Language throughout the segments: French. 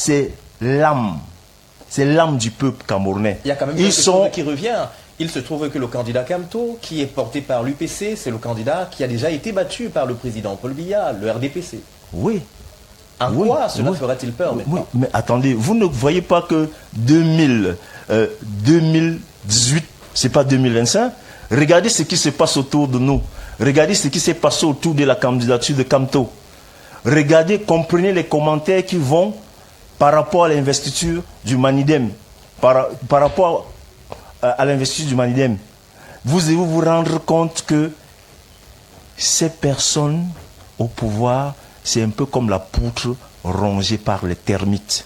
c'est l'âme. C'est l'âme du peuple camerounais. Il y a quand même quelque chose qui revient. Il se trouve que le candidat Kamto, qui est porté par l'UPC, c'est le candidat qui a déjà été battu par le président Paul Biya, le RDPC. Oui. En quoi cela ferait-il peur maintenant? Oui, mais attendez, vous ne voyez pas que 2018, c'est pas 2025? Regardez ce qui se passe autour de nous. Regardez ce qui s'est passé autour de la candidature de Kamto. Regardez, comprenez les commentaires qui vont par rapport à l'investiture du Manidem. Par rapport à l'investiture du Manidem. Vous devez vous rendre compte que ces personnes au pouvoir, c'est un peu comme la poutre rongée par les termites.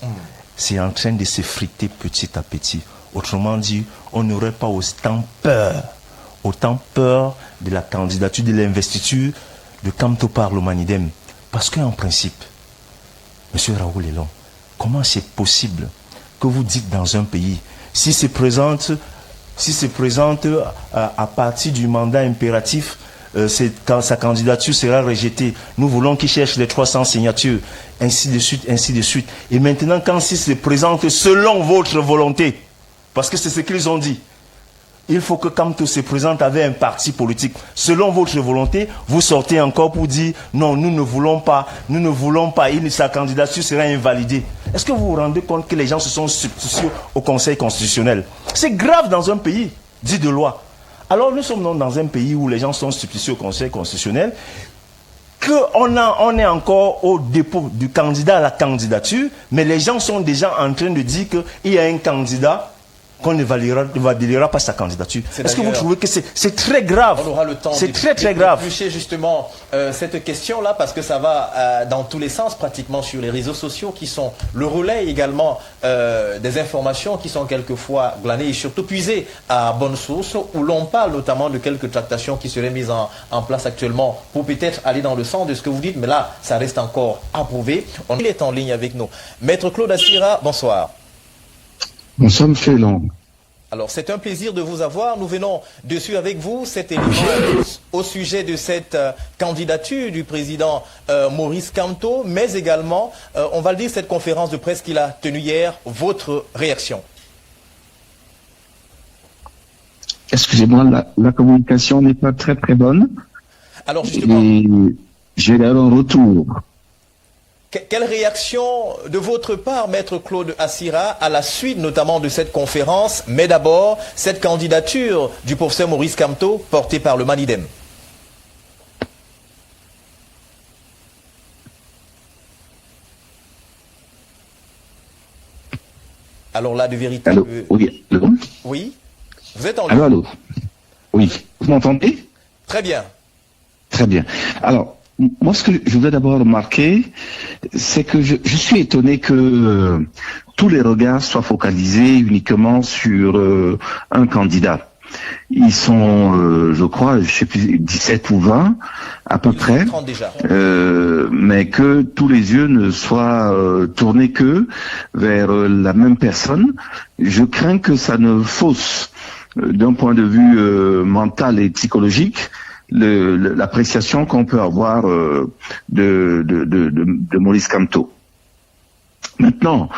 C'est en train de s'effriter petit à petit. Autrement dit, on n'aurait pas autant peur de la candidature, de l'investiture de Kamto par le Manidem. Parce qu'en principe, M. Raoul Elon, comment c'est possible que vous dites dans un pays, si se présente à partir du mandat impératif, quand sa candidature sera rejetée, nous voulons qu'il cherche les 300 signatures, ainsi de suite, ainsi de suite. Et maintenant, quand il se présente selon votre volonté, parce que c'est ce qu'ils ont dit, il faut que Kamto se présente avec un parti politique. Selon votre volonté, vous sortez encore pour dire non, nous ne voulons pas, sa candidature sera invalidée. Est-ce que vous vous rendez compte que les gens se sont substitués au Conseil constitutionnel? C'est grave dans un pays dit de loi. Alors nous sommes dans un pays où les gens sont substitués au Conseil constitutionnel, qu'on est encore au dépôt du candidat à la candidature, mais les gens sont déjà en train de dire qu'il y a un candidat qu'on ne validera pas sa candidature. Est-ce que vous trouvez que c'est très grave? On aura le temps très grave. D'éplucher justement cette question-là, parce que ça va dans tous les sens pratiquement sur les réseaux sociaux qui sont le relais également des informations qui sont quelquefois glanées et surtout puisées à bonne source, où l'on parle notamment de quelques tractations qui seraient mises en place actuellement pour peut-être aller dans le sens de ce que vous dites, mais là, ça reste encore à prouver. Il est en ligne avec nous. Maître Claude Assira, bonsoir. Bonsoir, M. Long. Alors, c'est un plaisir de vous avoir. Nous venons dessus avec vous cet élément au sujet de cette candidature du président Maurice Kamto, mais également, on va le dire, cette conférence de presse qu'il a tenue hier. Votre réaction? Excusez-moi, la communication n'est pas très très bonne. Alors, justement, et j'ai là un retour. Quelle réaction de votre part, Maître Claude Assira, à la suite notamment de cette conférence, mais d'abord cette candidature du professeur Maurice Kamto portée par le Manidem? Alors là, de vérité... Allô, oui, allô? Oui, vous êtes en ligne. Allô. Oui, vous m'entendez? Très bien. Très bien. Alors, moi, ce que je voudrais d'abord remarquer, c'est que je suis étonné que tous les regards soient focalisés uniquement sur un candidat. Ils sont, je crois, je sais plus, 17 ou 20 à peu près, 30 déjà. mais que tous les yeux ne soient tournés que vers la même personne. Je crains que ça ne fausse, d'un point de vue mental et psychologique, l'appréciation qu'on peut avoir de Maurice Kamto. Maintenant,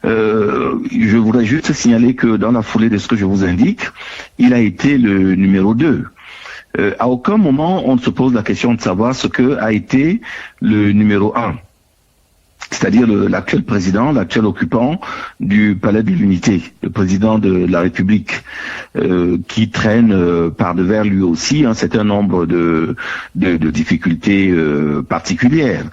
je voudrais juste signaler que dans la foulée de ce que je vous indique, il a été le numéro 2. À aucun moment on ne se pose la question de savoir ce que a été le numéro 1. C'est-à-dire l'actuel président, l'actuel occupant du Palais de l'Unité, le président de la République, qui traîne par devers lui aussi un certain nombre de difficultés particulières.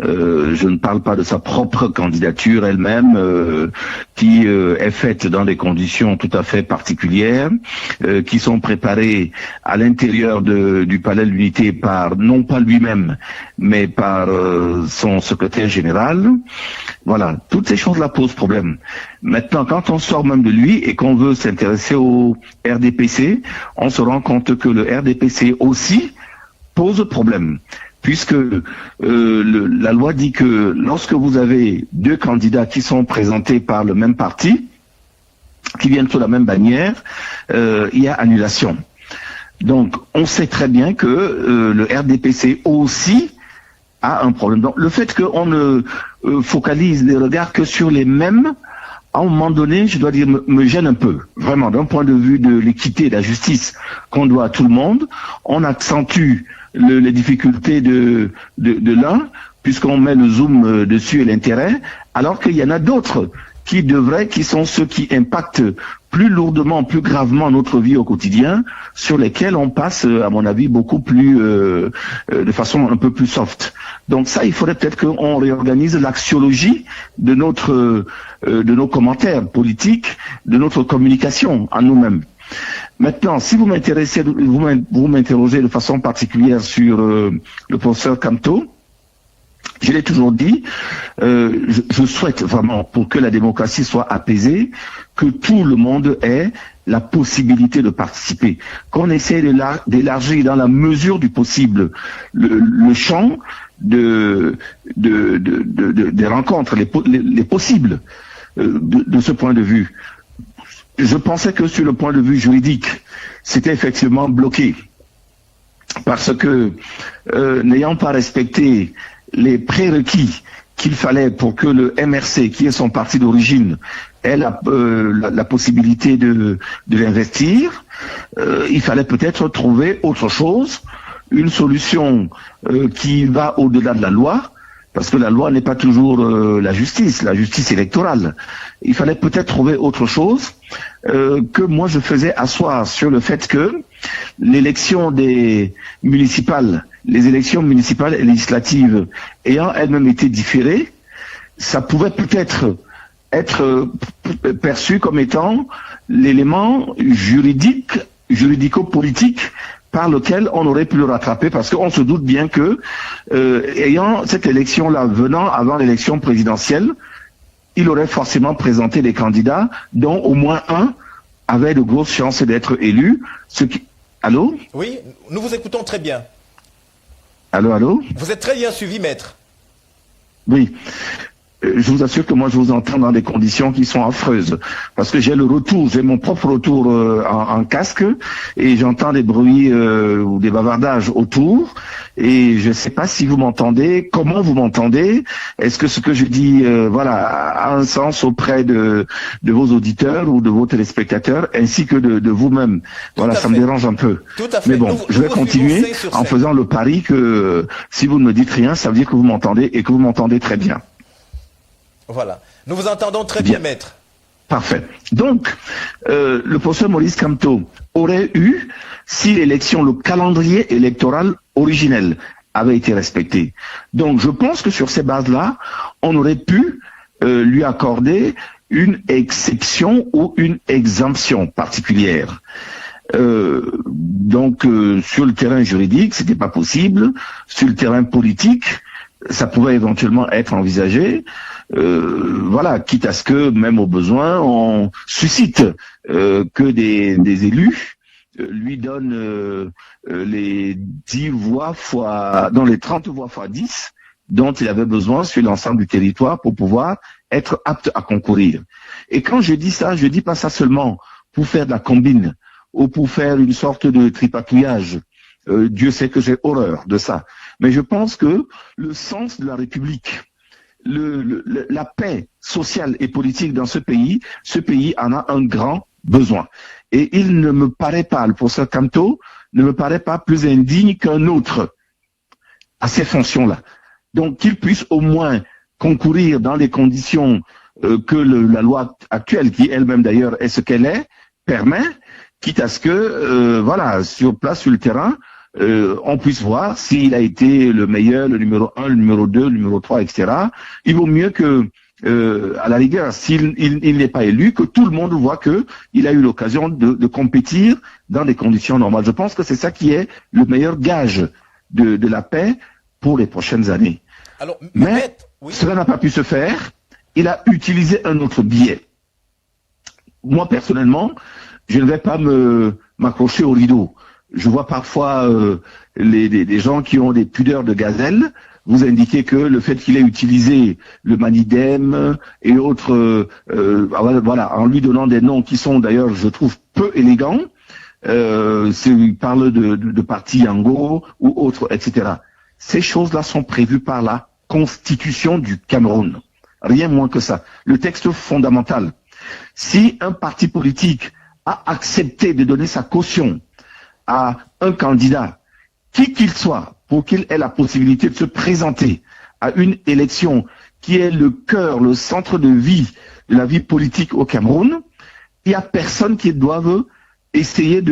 Je ne parle pas de sa propre candidature elle-même, qui est faite dans des conditions tout à fait particulières, qui sont préparées à l'intérieur du Palais de l'Unité par, non pas lui-même, mais par son secrétaire général. Voilà, toutes ces choses-là posent problème. Maintenant, quand on sort même de lui et qu'on veut s'intéresser au RDPC, on se rend compte que le RDPC aussi pose problème. Puisque la loi dit que lorsque vous avez deux candidats qui sont présentés par le même parti, qui viennent sous la même bannière, il y a annulation. Donc, on sait très bien que le RDPC aussi a un problème. Donc le fait qu'on ne focalise les regards que sur les mêmes, à un moment donné, je dois dire, me gêne un peu. Vraiment, d'un point de vue de l'équité et de la justice qu'on doit à tout le monde, on accentue les difficultés de l'un, puisqu'on met le zoom dessus et l'intérêt, alors qu'il y en a d'autres qui sont ceux qui impactent plus lourdement, plus gravement notre vie au quotidien, sur lesquels on passe, à mon avis, beaucoup plus, de façon un peu plus soft. Donc ça, il faudrait peut-être qu'on réorganise l'axiologie de de nos commentaires politiques, de notre communication en nous-mêmes. Maintenant, si vous m'interrogez de façon particulière sur le professeur Kamto, je l'ai toujours dit, je souhaite vraiment, pour que la démocratie soit apaisée, que tout le monde ait la possibilité de participer, qu'on essaie d'élargir dans la mesure du possible le champ des rencontres, les possibles de ce point de vue. Je pensais que sur le point de vue juridique, c'était effectivement bloqué, parce que n'ayant pas respecté les prérequis qu'il fallait pour que le MRC, qui est son parti d'origine, ait la possibilité de l'investir, il fallait peut-être trouver autre chose, une solution qui va au-delà de la loi, parce que la loi n'est pas toujours la justice électorale. Il fallait peut-être trouver autre chose que moi je faisais asseoir sur le fait que l'élection des municipales, les élections municipales et législatives ayant elles-mêmes été différées, ça pouvait peut-être être perçu comme étant l'élément juridico-politique par lequel on aurait pu le rattraper, parce qu'on se doute bien que, ayant cette élection-là venant avant l'élection présidentielle, il aurait forcément présenté des candidats dont au moins un avait de grosses chances d'être élu. Allô? Oui, nous vous écoutons très bien. Allô? Vous êtes très bien suivi, maître. Oui. Je vous assure que moi je vous entends dans des conditions qui sont affreuses, parce que j'ai mon propre retour en casque, et j'entends des bruits ou des bavardages autour, et je ne sais pas si vous m'entendez, comment vous m'entendez, est-ce que ce que je dis a un sens auprès de vos auditeurs ou de vos téléspectateurs, ainsi que de vous-même. Voilà, ça me dérange un peu. Tout à fait. Mais bon, je vais continuer en faisant le pari que si vous ne me dites rien, ça veut dire que vous m'entendez, et que vous m'entendez très bien. Voilà. Nous vous entendons très bien, maître. Parfait. Donc, le professeur Maurice Kamto aurait eu, si le calendrier électoral originel avait été respecté. Donc, je pense que sur ces bases-là, on aurait pu lui accorder une exception ou une exemption particulière. Donc, sur le terrain juridique, c'était pas possible. Sur le terrain politique, ça pouvait éventuellement être envisagé. Quitte à ce que, même au besoin, on suscite que des élus lui donnent les 10 voix les 30 voix fois 10 dont il avait besoin sur l'ensemble du territoire pour pouvoir être apte à concourir. Et quand je dis ça, je dis pas ça seulement pour faire de la combine ou pour faire une sorte de tripatouillage. Dieu sait que j'ai horreur de ça. Mais je pense que le sens de la République, la paix sociale et politique dans ce pays en a un grand besoin. Et il ne me paraît pas, le professeur Kamto ne me paraît pas plus indigne qu'un autre à ces fonctions-là. Donc qu'il puisse au moins concourir dans les conditions que la loi actuelle, qui elle-même d'ailleurs est ce qu'elle est, permet, quitte à ce que, sur place, sur le terrain, on puisse voir s'il a été le meilleur, le numéro 1, le numéro 2, le numéro 3, etc. Il vaut mieux que, à la rigueur, s'il n'est pas élu, que tout le monde voit que il a eu l'occasion de compétir dans des conditions normales. Je pense que c'est ça qui est le meilleur gage de la paix pour les prochaines années. Alors, mais cela n'a pas pu se faire. Il a utilisé un autre biais. Moi, personnellement, je ne vais pas m'accrocher au rideau. Je vois parfois des gens qui ont des pudeurs de gazelle vous indiquer que le fait qu'il ait utilisé le manidem et autres, en lui donnant des noms qui sont d'ailleurs, je trouve, peu élégants, il parle de parti Yango ou autre, etc. Ces choses-là sont prévues par la Constitution du Cameroun. Rien moins que ça. Le texte fondamental. Si un parti politique a accepté de donner sa caution à un candidat, qui qu'il soit, pour qu'il ait la possibilité de se présenter à une élection qui est le cœur, le centre de vie de la vie politique au Cameroun, il n'y a personne qui doive essayer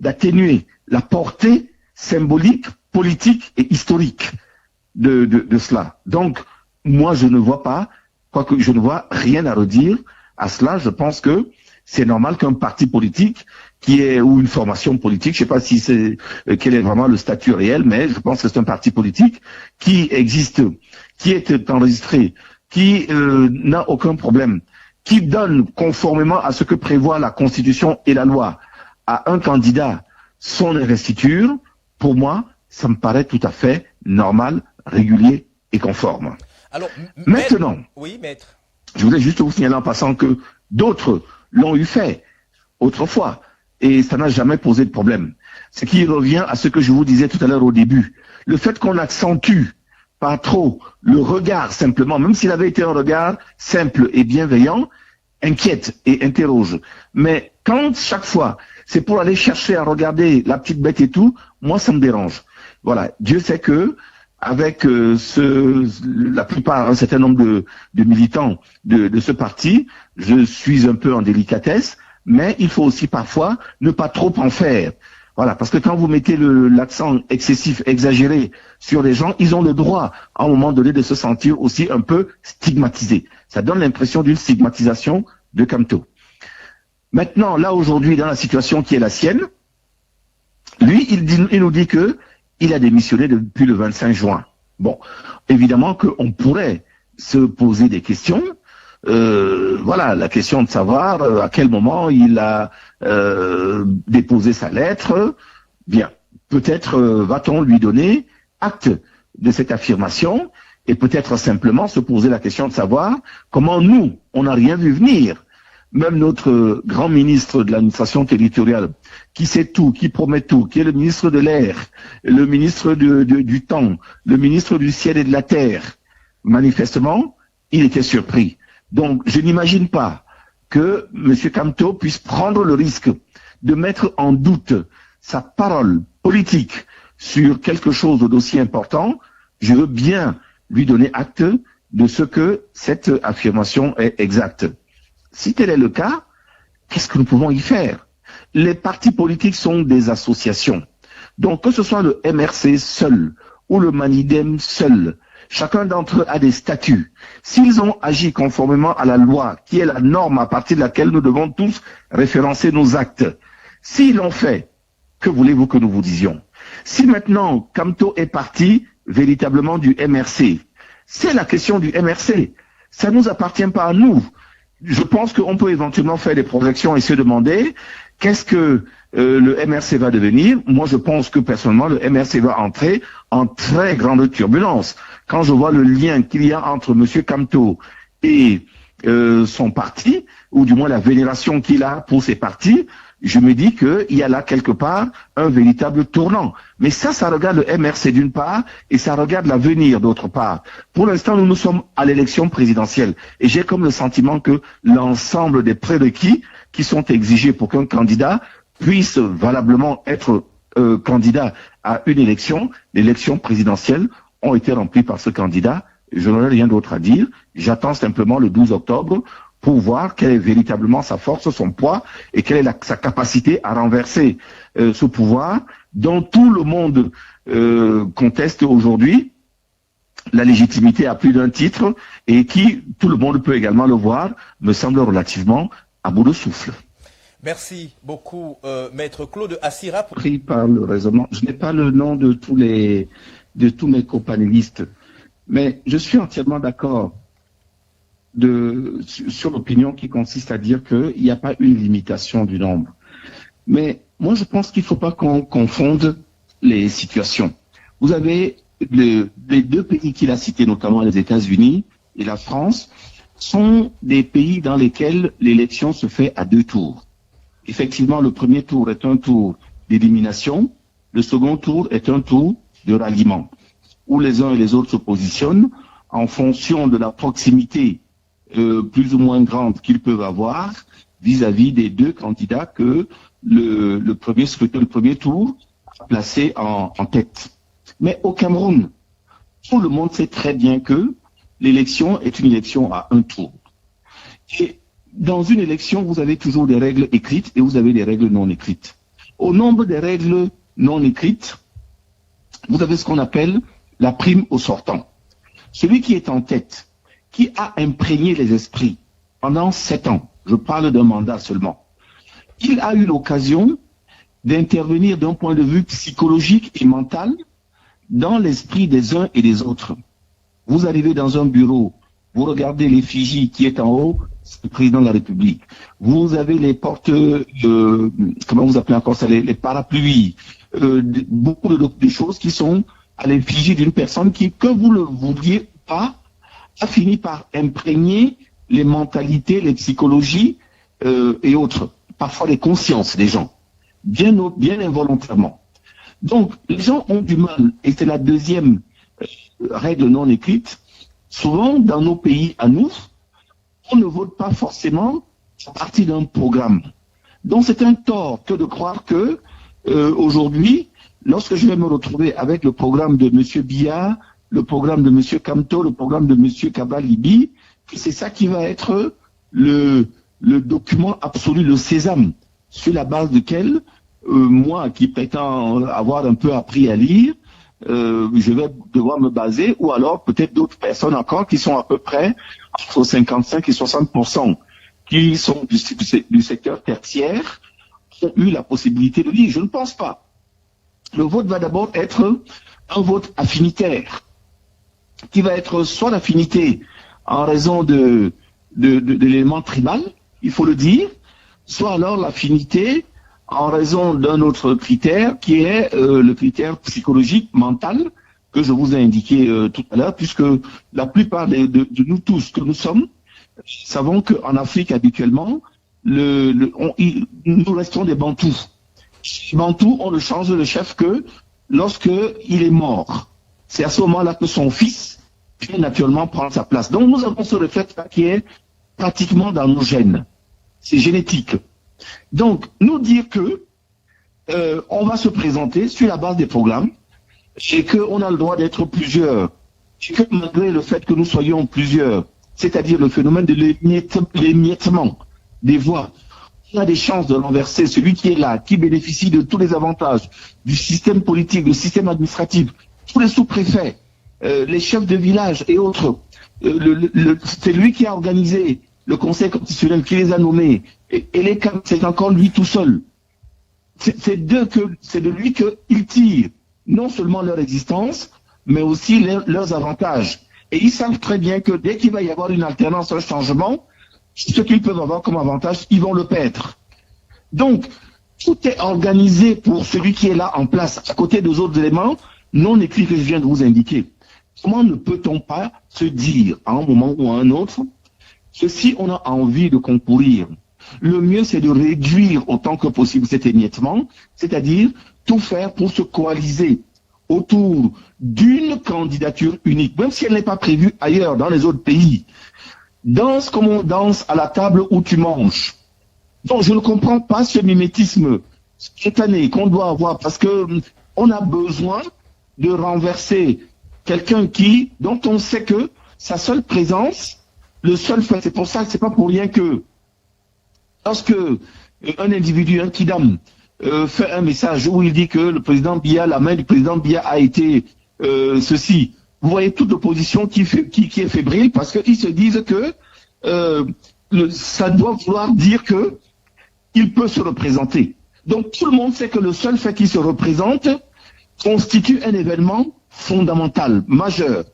d'atténuer la portée symbolique, politique et historique de cela. Donc, moi, je ne vois pas, quoique je ne vois rien à redire à cela. Je pense que c'est normal qu'un parti politique ou une formation politique, je ne sais pas si quel est vraiment le statut réel, mais je pense que c'est un parti politique qui existe, qui est enregistré, qui n'a aucun problème, qui donne conformément à ce que prévoit la Constitution et la loi à un candidat son investiture. Pour moi, ça me paraît tout à fait normal, régulier et conforme. Alors, maintenant, oui, maître. Je voulais juste vous signaler en passant que d'autres l'ont eu fait autrefois et ça n'a jamais posé de problème. Ce qui revient à ce que je vous disais tout à l'heure au début. Le fait qu'on accentue pas trop le regard simplement, même s'il avait été un regard simple et bienveillant, inquiète et interroge. Mais quand chaque fois c'est pour aller chercher à regarder la petite bête et tout, moi ça me dérange. Voilà, Dieu sait que avec la plupart, un certain nombre de militants de ce parti, je suis un peu en délicatesse, mais il faut aussi parfois ne pas trop en faire. Voilà, parce que quand vous mettez l'accent excessif, exagéré sur les gens, ils ont le droit, à un moment donné, de se sentir aussi un peu stigmatisés. Ça donne l'impression d'une stigmatisation de Kamto. Maintenant, là, aujourd'hui, dans la situation qui est la sienne, lui, il nous dit que il a démissionné depuis le 25 juin. Bon, évidemment qu'on pourrait se poser des questions. Voilà, la question de savoir à quel moment il a déposé sa lettre. Bien, peut-être va-t-on lui donner acte de cette affirmation et peut-être simplement se poser la question de savoir comment nous, on n'a rien vu venir. Même notre grand ministre de l'administration territoriale, qui sait tout, qui promet tout, qui est le ministre de l'air, le ministre du temps, le ministre du ciel et de la terre, manifestement, il était surpris. Donc, je n'imagine pas que M. Kamto puisse prendre le risque de mettre en doute sa parole politique sur quelque chose d'aussi important. Je veux bien lui donner acte de ce que cette affirmation est exacte. Si tel est le cas, qu'est-ce que nous pouvons y faire? Les partis politiques sont des associations. Donc, que ce soit le MRC seul ou le Manidem seul, chacun d'entre eux a des statuts. S'ils ont agi conformément à la loi, qui est la norme à partir de laquelle nous devons tous référencer nos actes, s'ils l'ont fait, que voulez-vous que nous vous disions? Si maintenant Kamto est parti véritablement du MRC, c'est la question du MRC. Ça ne nous appartient pas à nous. Je pense qu'on peut éventuellement faire des projections et se demander qu'est-ce que le MRC va devenir. Moi, je pense que personnellement, le MRC va entrer en très grande turbulence. Quand je vois le lien qu'il y a entre M. Kamto et son parti, ou du moins la vénération qu'il a pour ses partis, je me dis qu'il y a là quelque part un véritable tournant. Mais ça regarde le MRC d'une part et ça regarde l'avenir d'autre part. Pour l'instant, nous sommes à l'élection présidentielle et j'ai comme le sentiment que l'ensemble des prérequis qui sont exigés pour qu'un candidat puisse valablement être candidat à une élection, l'élection présidentielle, ont été remplis par ce candidat. Je n'aurai rien d'autre à dire. J'attends simplement le 12 octobre pour voir quelle est véritablement sa force, son poids, et quelle est sa capacité à renverser ce pouvoir dont tout le monde conteste aujourd'hui la légitimité à plus d'un titre et qui, tout le monde peut également le voir, me semble relativement à bout de souffle. Merci beaucoup, Maître Claude Assira. Pris par le raisonnement, je n'ai pas le nom de tous mes copanélistes, mais je suis entièrement d'accord sur l'opinion qui consiste à dire qu'il n'y a pas une limitation du nombre. Mais moi, je pense qu'il ne faut pas qu'on confonde les situations. Vous avez les deux pays qu'il a cités, notamment les États-Unis et la France, sont des pays dans lesquels l'élection se fait à 2 tours. Effectivement, le premier tour est un tour d'élimination, le second tour est un tour de ralliement. où les uns et les autres se positionnent en fonction de la proximité plus ou moins grande qu'ils peuvent avoir vis-à-vis des deux candidats que le premier scrutin, le premier tour a placé en tête. Mais au Cameroun, tout le monde sait très bien que l'élection est une élection à un tour. Et dans une élection, vous avez toujours des règles écrites et vous avez des règles non écrites. Au nombre des règles non écrites, vous avez ce qu'on appelle la prime au sortant. Celui qui est en tête, qui a imprégné les esprits pendant 7 ans, je parle d'un mandat seulement, il a eu l'occasion d'intervenir d'un point de vue psychologique et mental dans l'esprit des uns et des autres. Vous arrivez dans un bureau, vous regardez l'effigie qui est en haut, c'est le président de la République. Vous avez les portes, comment vous appelez encore ça, les parapluies, beaucoup de choses qui sont à l'effigie d'une personne qui, que vous le vouliez pas, a fini par imprégner les mentalités, les psychologies et autres, parfois les consciences des gens, bien involontairement. Donc, les gens ont du mal, et c'est la deuxième règle non écrite. Souvent, dans nos pays à nous, on ne vote pas forcément à partir d'un programme. Donc, c'est un tort que de croire que aujourd'hui, lorsque je vais me retrouver avec le programme de M. Biya, le programme de M. Kamto, le programme de M. Kabalibi, que c'est ça qui va être le document absolu, le sésame, sur la base duquel moi, qui prétends avoir un peu appris à lire, je vais devoir me baser, ou alors peut-être d'autres personnes encore qui sont à peu près entre 55 et 60%, qui sont du secteur tertiaire, ont eu la possibilité de lire. Je ne pense pas. Le vote va d'abord être un vote affinitaire, qui va être soit l'affinité en raison de l'élément tribal, il faut le dire, soit alors l'affinité en raison d'un autre critère qui est le critère psychologique, mental, que je vous ai indiqué tout à l'heure, puisque la plupart de nous tous que nous sommes, savons qu'en Afrique habituellement, nous restons des Bantous. Les Bantous, on ne change le chef que lorsque il est mort. C'est à ce moment-là que son fils vient naturellement prendre sa place. Donc nous avons ce réflexe-là qui est pratiquement dans nos gènes. C'est génétique. Donc, nous dire que on va se présenter sur la base des programmes et qu'on a le droit d'être plusieurs, et que malgré le fait que nous soyons plusieurs, c'est-à-dire le phénomène de l'émiettement des voix, on a des chances de renverser celui qui est là, qui bénéficie de tous les avantages du système politique, du système administratif, tous les sous-préfets, les chefs de village et autres. C'est lui qui a organisé le Conseil constitutionnel, qui les a nommés, et les cas, c'est encore lui tout seul. C'est de lui qu'ils tirent non seulement leur existence, mais aussi leurs avantages. Et ils savent très bien que dès qu'il va y avoir une alternance, un changement, ce qu'ils peuvent avoir comme avantage, ils vont le perdre. Donc, tout est organisé pour celui qui est là en place, à côté des autres éléments non écrits que je viens de vous indiquer. Comment ne peut-on pas se dire, à un moment ou à un autre, que si on a envie de concourir, le mieux c'est de réduire autant que possible cet émiettement, c'est-à-dire tout faire pour se coaliser autour d'une candidature unique, même si elle n'est pas prévue ailleurs, dans les autres pays. Danse comme on danse à la table où tu manges. Donc je ne comprends pas ce mimétisme spontané qu'on doit avoir, parce que on a besoin de renverser quelqu'un dont on sait que sa seule présence, le seul fait, c'est pour ça que c'est pas pour rien que lorsque un individu, un kidam, fait un message où il dit que le président Biya, la main du président Biya a été ceci, vous voyez toute l'opposition qui est fébrile parce qu'ils se disent que ça doit vouloir dire que il peut se représenter. Donc tout le monde sait que le seul fait qu'il se représente constitue un événement fondamental, majeur.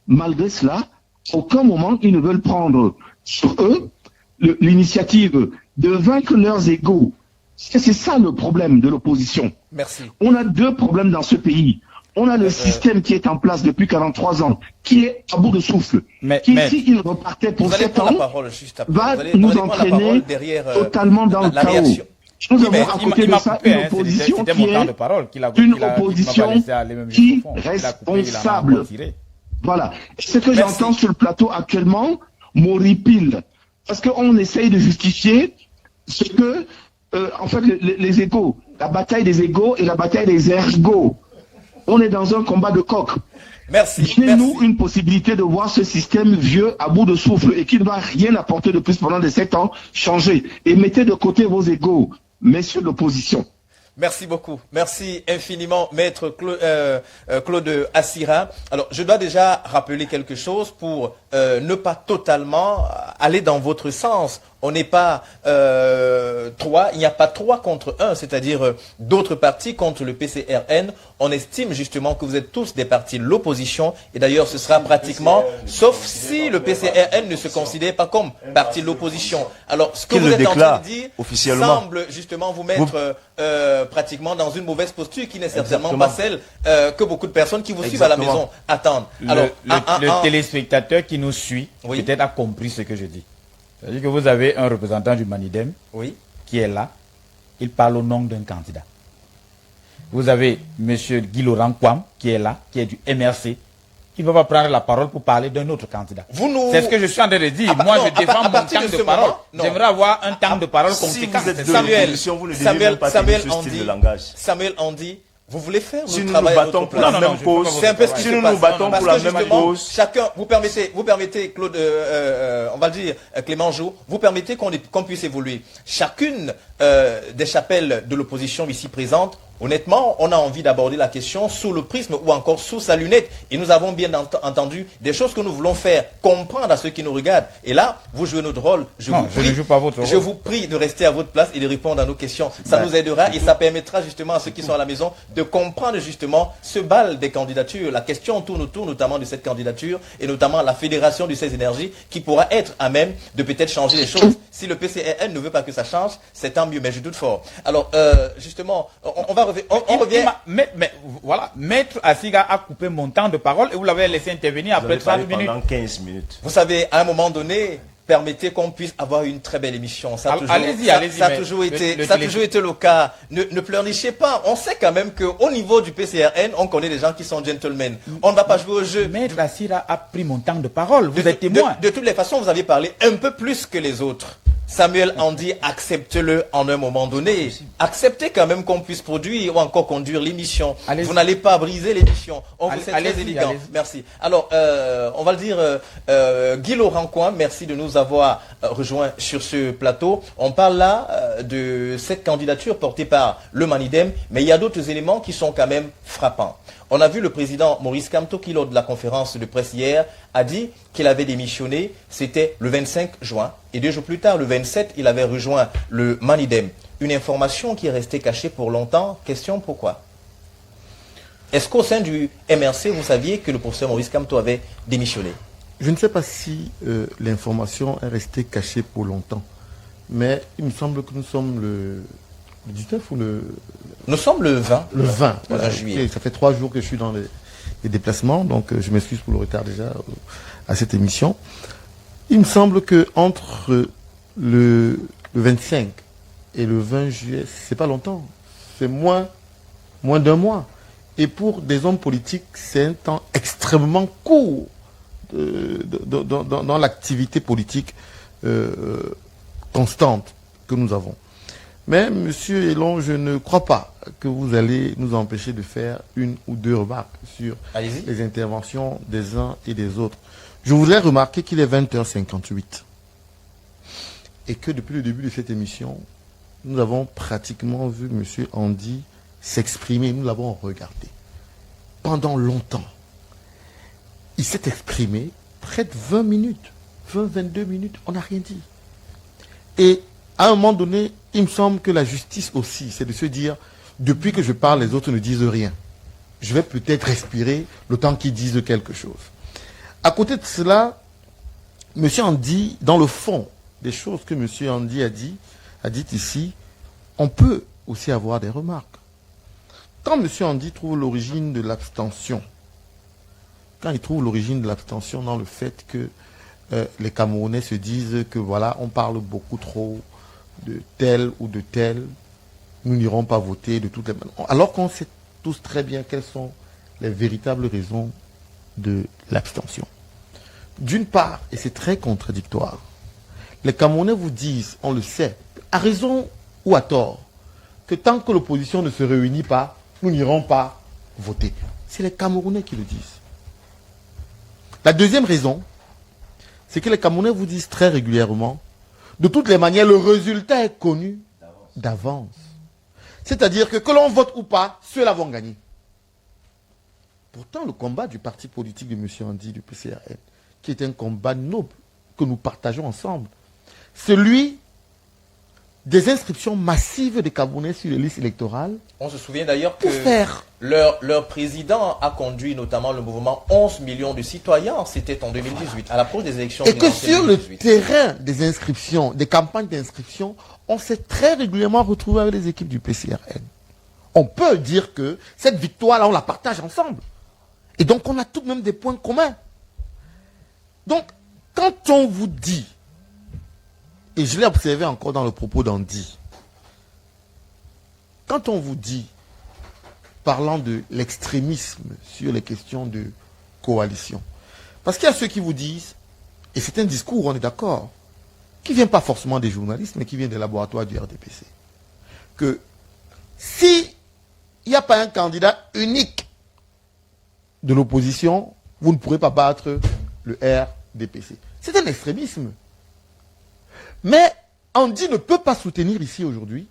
Malgré cela, à aucun moment ils ne veulent prendre sur eux l'initiative de vaincre leurs égaux. C'est ça le problème de l'opposition. Merci. On a deux problèmes dans ce pays. On a le système qui est en place depuis 43 ans, qui est à bout de souffle, s'il repartait pour 7 ans, va nous entraîner totalement dans le chaos. Nous Oui, avons mais à côté de ça une opposition c'était qui mon temps de est parole une opposition qui responsable. Voilà. Ce que j'entends sur le plateau actuellement m'horripile. Parce qu'on essaye de justifier ce que, en fait, les égos, la bataille des égos et la bataille des ergots. On est dans un combat de coq. Merci. Donnez-nous une possibilité de voir ce système vieux à bout de souffle et qui ne va rien apporter de plus pendant des 7 ans changer. Et mettez de côté vos égos, messieurs de l'opposition. Merci beaucoup. Merci infiniment, Maître Claude Assira. Alors, je dois déjà rappeler quelque chose pour ne pas totalement aller dans votre sens. On n'est pas 3, il n'y a pas 3 contre 1, c'est-à-dire d'autres partis contre le PCRN. On estime justement que vous êtes tous des partis de l'opposition. Et d'ailleurs, ce sera pratiquement, sauf si le PCRN ne se considère pas comme parti de l'opposition. Alors, ce que vous êtes en train de dire semble justement vous mettre pratiquement dans une mauvaise posture qui n'est certainement pas celle que beaucoup de personnes qui vous suivent à la maison attendent. Alors, le téléspectateur qui nous suit peut-être a compris ce que je dis. C'est-à-dire que vous avez un représentant du Manidem qui est là, il parle au nom d'un candidat. Vous avez M. Guy Laurent Kwam qui est là, qui est du MRC. Il ne va pas prendre la parole pour parler d'un autre candidat. C'est ce que je suis en train de dire. Moi, je défends mon temps de parole. J'aimerais avoir un temps de parole conséquent. Samuel Andy, vous voulez faire si nous nous battons pour la même cause, si nous nous battons pour la même cause, chacun, vous permettez Claude, on va le dire Clément Joux, vous permettez qu'on puisse évoluer. Chacune des chapelles de l'opposition ici présente, honnêtement, on a envie d'aborder la question sous le prisme ou encore sous sa lunette. Et nous avons bien entendu des choses que nous voulons faire comprendre à ceux qui nous regardent. Et là, vous jouez notre rôle. Je vous prie de rester à votre place et de répondre à nos questions. Ça nous aidera et ça permettra justement à ceux qui sont à la maison de comprendre justement ce bal des candidatures. La question tourne autour notamment de cette candidature et notamment la fédération du 16 énergies qui pourra être à même de peut-être changer les choses. Si le PCRN ne veut pas que ça change, c'est tant mieux, mais je doute fort. Alors, justement, on revient. Mais voilà, Maître Asiga a coupé mon temps de parole et vous l'avez laissé intervenir après 30 minutes. Pendant 15 minutes. Vous savez, à un moment donné, permettez qu'on puisse avoir une très belle émission. Ça a toujours été le cas. Ne pleurnichez pas. On sait quand même qu'au niveau du PCRN, on connaît des gens qui sont gentlemen. On ne va pas jouer au jeu. Maître Assira a pris mon temps de parole. Vous êtes témoin. De toutes les façons, vous avez parlé un peu plus que les autres. Samuel Andy, accepte-le en un moment donné. Acceptez quand même qu'on puisse produire ou encore conduire l'émission. Vous n'allez pas briser l'émission. On vous sait très élégant. Merci. Alors, on va le dire, Guy Laurent Coin, merci de nous avoir rejoints sur ce plateau. On parle là de cette candidature portée par le Manidem, mais il y a d'autres éléments qui sont quand même frappants. On a vu le président Maurice Kamto qui, lors de la conférence de presse hier, a dit qu'il avait démissionné. C'était le 25 juin. Et 2 jours plus tard, le 27, il avait rejoint le Manidem. Une information qui est restée cachée pour longtemps. Question, pourquoi? Est-ce qu'au sein du MRC, vous saviez que le professeur Maurice Kamto avait démissionné? Je ne sais pas si l'information est restée cachée pour longtemps. Mais il me semble que nous sommes le 19 ou le... Nous sommes le 20. Le 20. Voilà, 20 juillet. Ça fait 3 jours que je suis dans les déplacements, donc je m'excuse pour le retard déjà à cette émission. Il me semble que entre le 25 et le 20 juillet, c'est pas longtemps. C'est moins d'un mois. Et pour des hommes politiques, c'est un temps extrêmement court dans l'activité politique constante que nous avons. Mais, Monsieur Elon, je ne crois pas que vous allez nous empêcher de faire 1 ou 2 remarques sur les interventions des uns et des autres. Je voudrais remarquer qu'il est 20h58 et que depuis le début de cette émission, nous avons pratiquement vu Monsieur Andy s'exprimer. Nous l'avons regardé pendant longtemps. Il s'est exprimé près de 20 minutes, 22 minutes, on n'a rien dit. Et à un moment donné, il me semble que la justice aussi, c'est de se dire, depuis que je parle, les autres ne disent rien. Je vais peut-être respirer le temps qu'ils disent quelque chose. À côté de cela, M. Andy, dans le fond des choses que M. Andy a dit ici, on peut aussi avoir des remarques. Quand M. Andy trouve l'origine de l'abstention, quand il trouve l'origine de l'abstention dans le fait que les Camerounais se disent que voilà, on parle beaucoup trop de tel ou de tel, nous n'irons pas voter de toutes les manières. Alors qu'on sait tous très bien quelles sont les véritables raisons de l'abstention. D'une part, et c'est très contradictoire, les Camerounais vous disent, on le sait, à raison ou à tort, que tant que l'opposition ne se réunit pas, nous n'irons pas voter. C'est les Camerounais qui le disent. La deuxième raison, c'est que les Camerounais vous disent très régulièrement, de toutes les manières, le résultat est connu d'avance. C'est-à-dire que l'on vote ou pas, ceux-là vont gagner. Pourtant, le combat du parti politique de M. Andy, du PCRN, qui est un combat noble que nous partageons ensemble, celui des inscriptions massives des Camerounais sur les listes électorales. On se souvient d'ailleurs que leur président a conduit notamment le mouvement 11 millions de citoyens, c'était en 2018, à l'approche des élections. Et que sur le terrain des inscriptions, des campagnes d'inscription, on s'est très régulièrement retrouvé avec les équipes du PCRN. On peut dire que cette victoire-là, on la partage ensemble. Et donc, on a tout de même des points communs. Donc, quand on vous dit, et je l'ai observé encore dans le propos d'Andy, quand on vous dit, parlant de l'extrémisme sur les questions de coalition, parce qu'il y a ceux qui vous disent, et c'est un discours, on est d'accord, qui ne vient pas forcément des journalistes, mais qui vient des laboratoires du RDPC, que si il n'y a pas un candidat unique de l'opposition, vous ne pourrez pas battre le RDPC. C'est un extrémisme. Mais Andy ne peut pas soutenir ici aujourd'hui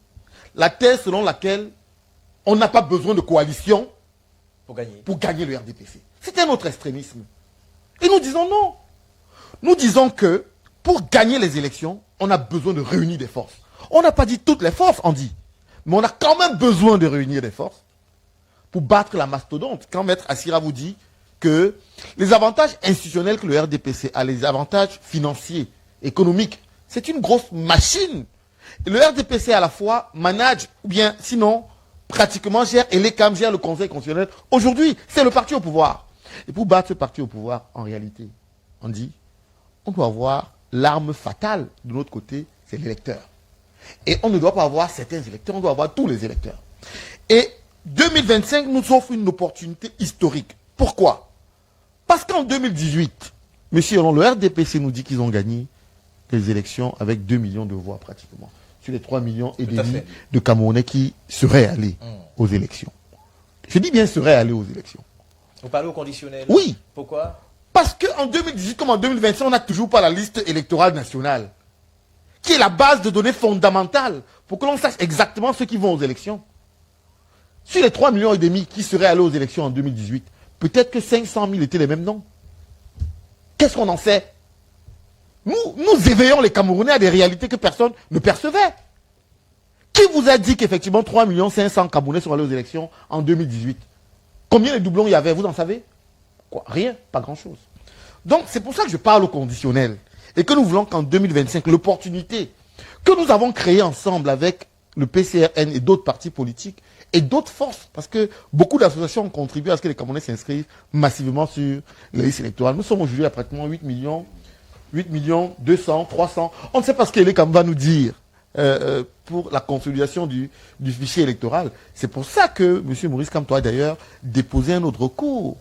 la thèse selon laquelle on n'a pas besoin de coalition pour gagner le RDPC. C'est un autre extrémisme. Et nous disons non. Nous disons que pour gagner les élections, on a besoin de réunir des forces. On n'a pas dit toutes les forces, Andy. Mais on a quand même besoin de réunir des forces pour battre la mastodonte. Quand Maître Assira vous dit que les avantages institutionnels que le RDPC a, les avantages financiers, économiques, c'est une grosse machine. Et le RDPC à la fois manage, ou bien sinon, pratiquement gère, et les CAM gèrent le Conseil constitutionnel. Aujourd'hui, c'est le parti au pouvoir. Et pour battre ce parti au pouvoir, en réalité, on dit, on doit avoir l'arme fatale de l'autre côté, c'est l'électeur. Et on ne doit pas avoir certains électeurs, on doit avoir tous les électeurs. Et 2025 nous offre une opportunité historique. Pourquoi? Parce qu'en 2018, monsieur, le RDPC nous dit qu'ils ont gagné les élections avec 2 millions de voix pratiquement. Sur les 3 millions et demi de Camerounais qui seraient allés aux élections. Je dis bien seraient allés aux élections. Vous parlez au conditionnel? Oui. Pourquoi? Parce qu'en 2018 comme en 2025, on n'a toujours pas la liste électorale nationale, qui est la base de données fondamentale pour que l'on sache exactement ceux qui vont aux élections. Sur les 3 millions et demi qui seraient allés aux élections en 2018, peut-être que 500 000 étaient les mêmes noms. Qu'est-ce qu'on en sait? Nous éveillons les Camerounais à des réalités que personne ne percevait. Qui vous a dit qu'effectivement 3 500 000 Camerounais sont allés aux élections en 2018? Combien de doublons il y avait? Vous en savez? Quoi? Rien, pas grand-chose. Donc c'est pour ça que je parle au conditionnel. Et que nous voulons qu'en 2025, l'opportunité que nous avons créée ensemble avec le PCRN et d'autres partis politiques et d'autres forces, parce que beaucoup d'associations ont contribué à ce que les Camerounais s'inscrivent massivement sur les listes électorales. Nous sommes aujourd'hui à pratiquement 8 millions 200, 300. On ne sait pas ce que les Camerounais va nous dire pour la consolidation du fichier électoral. C'est pour ça que M. Maurice Kamto a d'ailleurs déposé un autre recours.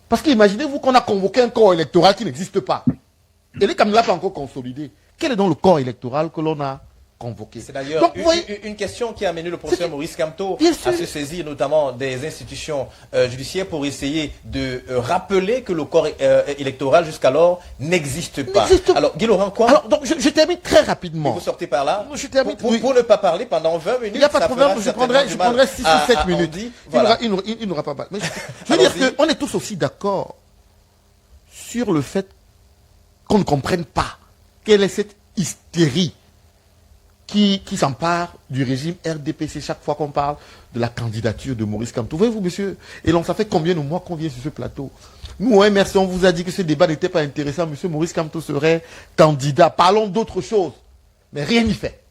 Parce qu'imaginez-vous qu'on a convoqué un corps électoral qui n'existe pas. Et les Camerounais n'ont pas encore consolidé. Quel est donc le corps électoral que l'on a convoqué? C'est d'ailleurs une question qui a amené le professeur Maurice Kamto à se saisir notamment des institutions judiciaires pour essayer de rappeler que le corps électoral jusqu'alors n'existe pas. Alors, Guy Laurent, quoi? Alors, donc, je termine très rapidement. Et vous sortez par là? Je termine, pour ne pas parler pendant 20 minutes. Il n'y a pas de problème, je prendrai 6 ou 7 minutes. Voilà. Il n'aura pas mal. Mais je veux dire qu'on est tous aussi d'accord sur le fait qu'on ne comprenne pas quelle est cette hystérie qui s'empare du régime RDPC chaque fois qu'on parle de la candidature de Maurice Kamto. Voyez-vous, monsieur, et l'on, ça fait combien de mois qu'on vient sur ce plateau? Nous, au MRC, on vous a dit que ce débat n'était pas intéressant. Monsieur Maurice Kamto serait candidat. Parlons d'autre chose. Mais rien n'y fait.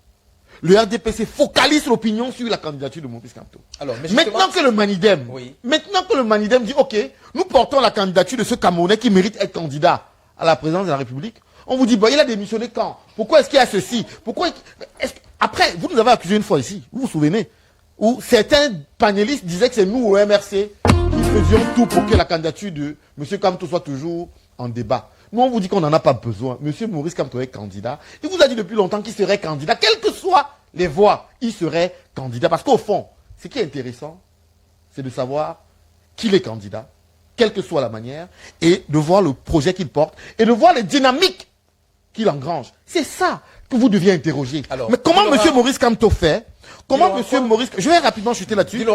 Le RDPC focalise l'opinion sur la candidature de Maurice Kamto. Alors, maintenant que le Manidem dit, OK, nous portons la candidature de ce Camerounais qui mérite être candidat à la présidence de la République, on vous dit, bah, il a démissionné quand? Pourquoi est-ce qu'il y a ceci? Après, vous nous avez accusé une fois ici, vous vous souvenez, où certains panélistes disaient que c'est nous au MRC qui faisions tout pour que la candidature de M. Kamto soit toujours en débat. Nous, on vous dit qu'on n'en a pas besoin. M. Maurice Kamto est candidat. Il vous a dit depuis longtemps qu'il serait candidat. Quelles que soient les voix, il serait candidat. Parce qu'au fond, ce qui est intéressant, c'est de savoir qu'il est candidat, quelle que soit la manière, et de voir le projet qu'il porte, et de voir les dynamiques qu'il engrange. C'est ça que vous deviez interroger. Alors, mais comment M. Maurice Kamto fait? Comment M. Maurice... Je vais rapidement chuter là-dessus.